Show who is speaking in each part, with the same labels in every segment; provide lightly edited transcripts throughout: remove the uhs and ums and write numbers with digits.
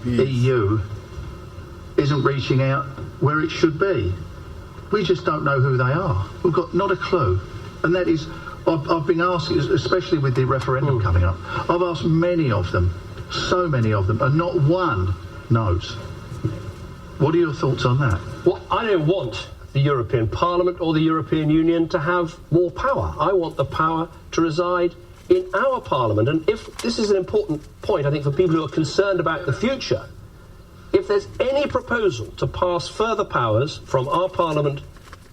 Speaker 1: EU isn't reaching out where it should be. We just don't know who they are. We've got not a clue. And that is, I've been asking, especially with the referendum coming up, I've asked many of them, so many of them, and not one knows. What are your thoughts on that?
Speaker 2: Well, I don't want the European Parliament or the European Union to have more power. I want the power to reside in our Parliament. And if this is an important point, I think, for people who are concerned about the future, if there's any proposal to pass further powers from our Parliament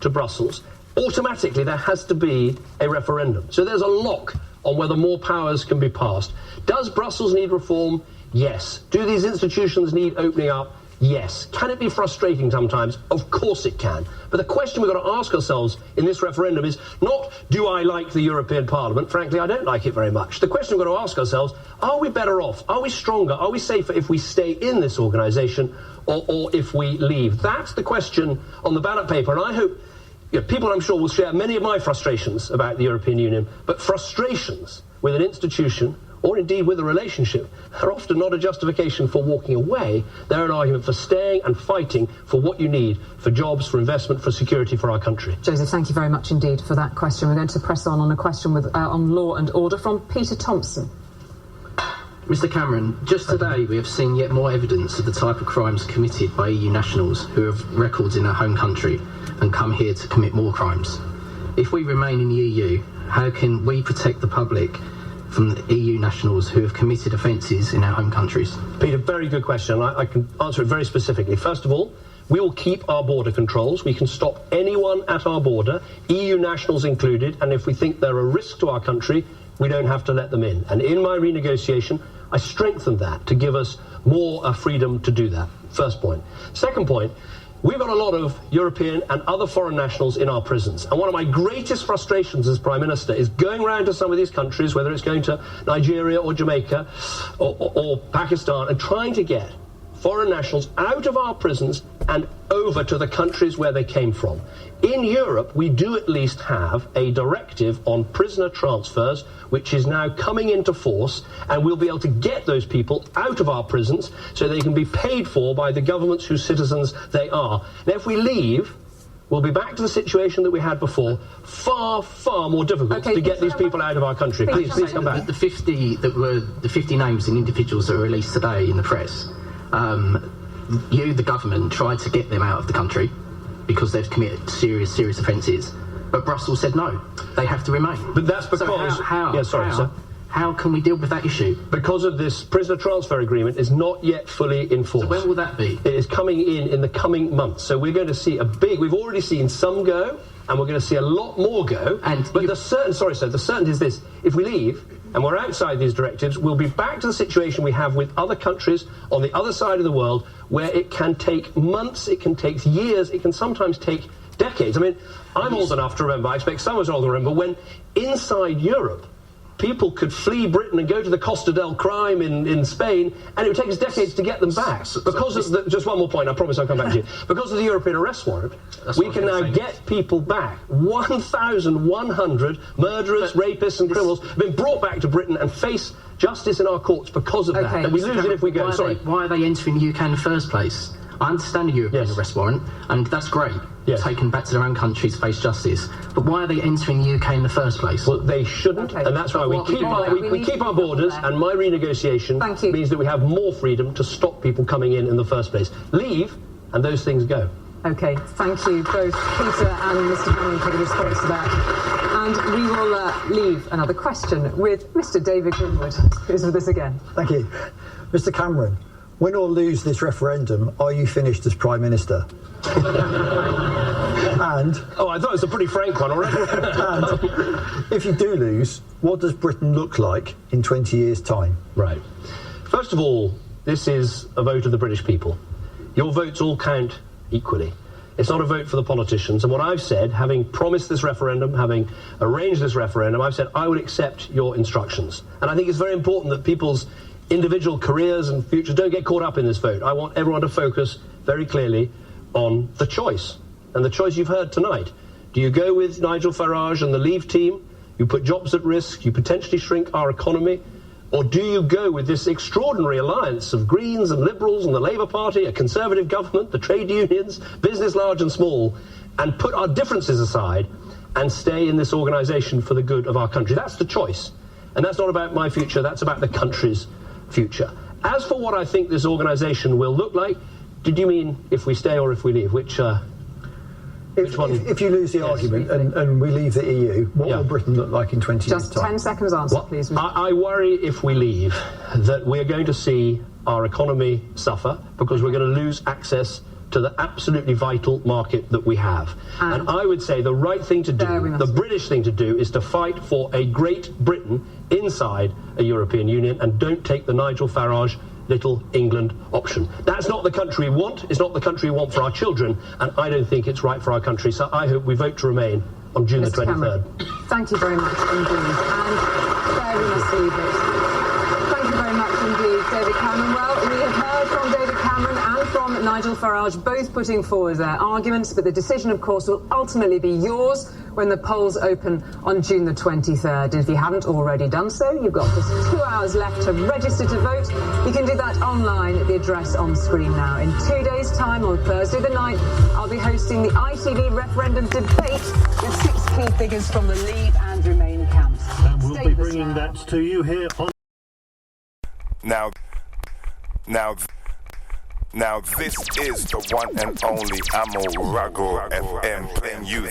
Speaker 2: to Brussels, automatically there has to be a referendum. So there's a lock on whether more powers can be passed. Does Brussels need reform? Yes. Do these institutions need opening up? Yes. Can it be frustrating sometimes? Of course it can. But the question we've got to ask ourselves in this referendum is not, do I like the European Parliament? Frankly, I don't like it very much. The question we've got to ask ourselves, are we better off? Are we stronger? Are we safer if we stay in this organisation or if we leave? That's the question on the ballot paper. And I hope people, I'm sure, will share many of my frustrations about the European Union, but frustrations with an institution or indeed with a relationship, are often not a justification for walking away. They're an argument for staying and fighting for what you need, for jobs, for investment, for security for our country.
Speaker 3: Joseph, thank you very much indeed for that question. We're going to press on a question with, on law and order from Peter Thompson.
Speaker 4: Mr Cameron, just today we have seen yet more evidence of the type of crimes committed by EU nationals who have records in their home country and come here to commit more crimes. If we remain in the EU, how can we protect the public from the EU nationals who have committed offences in our home countries?
Speaker 2: Peter, very good question. I can answer it very specifically. First of all, we will keep our border controls. We can stop anyone at our border, EU nationals included, and if we think they're a risk to our country, we don't have to let them in. And in my renegotiation, I strengthened that to give us more freedom to do that. First point. Second point, we've got a lot of European and other foreign nationals in our prisons. And one of my greatest frustrations as Prime Minister is going around to some of these countries, whether it's going to Nigeria or Jamaica or Pakistan, and trying to get foreign nationals out of our prisons and over to the countries where they came from. In Europe, we do at least have a directive on prisoner transfers, which is now coming into force, and we'll be able to get those people out of our prisons so they can be paid for by the governments whose citizens they are. Now, if we leave, we'll be back to the situation that we had before, far, far more difficult to get these people out of our country. Please come back.
Speaker 4: The 50 names and individuals that were released today in the press, you, the government, tried to get them out of the country because they've committed serious offences, but Brussels said no, they have to remain.
Speaker 2: But that's because...
Speaker 4: So how can we deal with that issue?
Speaker 2: Because of this prisoner transfer agreement is not yet fully in force.
Speaker 4: So when will that be?
Speaker 2: It is coming in the coming months. So we're going to see we've already seen some go, and we're going to see a lot more go. But the certainty is this: if we leave and we're outside these directives, we'll be back to the situation we have with other countries on the other side of the world, where it can take months, it can take years, it can sometimes take decades. I mean, I'm old enough to remember, I expect someone's old enough to remember, when inside Europe, people could flee Britain and go to the Costa del Crime in Spain, and it would take us decades to get them back. Because of just one more point, I promise I'll come back to you. Because of the European arrest warrant, we can now get people back. 1,100 murderers, rapists and criminals have been brought back to Britain and face justice in our courts because of that. And we lose it if we go.
Speaker 4: Why are they entering the UK in the first place? I understand the European arrest warrant, and that's great. Taken back to their own country to face justice. But why are they entering the UK in the first place?
Speaker 2: Well, they shouldn't, and that's why we keep our borders, and my renegotiation means that we have more freedom to stop people coming in the first place. Leave, and those things go.
Speaker 3: OK, thank you both, Peter and Mr Cameron, for the response to that. And we will leave another question with Mr David Grimwood, who's with us again.
Speaker 5: Thank you. Mr Cameron, win or lose this referendum, are you finished as Prime Minister? And...
Speaker 2: Oh, I thought it was a pretty frank one already.
Speaker 5: And if you do lose, what does Britain look like in 20 years' time?
Speaker 2: Right. First of all, this is a vote of the British people. Your votes all count equally. It's not a vote for the politicians. And what I've said, having promised this referendum, having arranged this referendum, I've said I would accept your instructions. And I think it's very important that people's individual careers and futures don't get caught up in this vote. I want everyone to focus very clearly on the choice. And the choice you've heard tonight. Do you go with Nigel Farage and the Leave team? You put jobs at risk, you potentially shrink our economy, Or do you go with this extraordinary alliance of Greens and Liberals and the Labour Party, a Conservative government, the trade unions, business large and small, and put our differences aside and stay in this organisation for the good of our country? That's the choice. And that's not about my future, that's about the country's future. As for what I think this organisation will look like, did you mean if we stay or if we leave? Which one?
Speaker 5: If you lose the argument and we leave the EU, what will Britain look like in 20 years'
Speaker 3: Just
Speaker 5: time?
Speaker 3: 10 seconds answer, please.
Speaker 2: I worry if we leave that we're going to see our economy suffer because we're going to lose access to the absolutely vital market that we have. And I would say the right thing to do, the British thing to do, is to fight for a Great Britain inside a European Union and don't take the Nigel Farage Little England option. That's not the country we want, it's not the country we want for our children, and I don't think it's right for our country. So I hope we vote to remain on June the 23rd.
Speaker 3: Cameron, thank you very much indeed. And there we must leave it. Thank you very much indeed, David Cameron. Well, we have heard from David Cameron and from Nigel Farage, both putting forward their arguments, but the decision, of course, will ultimately be yours when the polls open on June the 23rd. And if you haven't already done so, you've got just 2 hours left to register to vote. You can do that online at the address on screen now. In 2 days' time, on Thursday the 9th, I'll be hosting the ITV referendum debate with 6 key figures from the Leave and Remain camps.
Speaker 6: And we'll be bringing that to you here on...
Speaker 7: Now this is the one and only Amo Rago FM playing you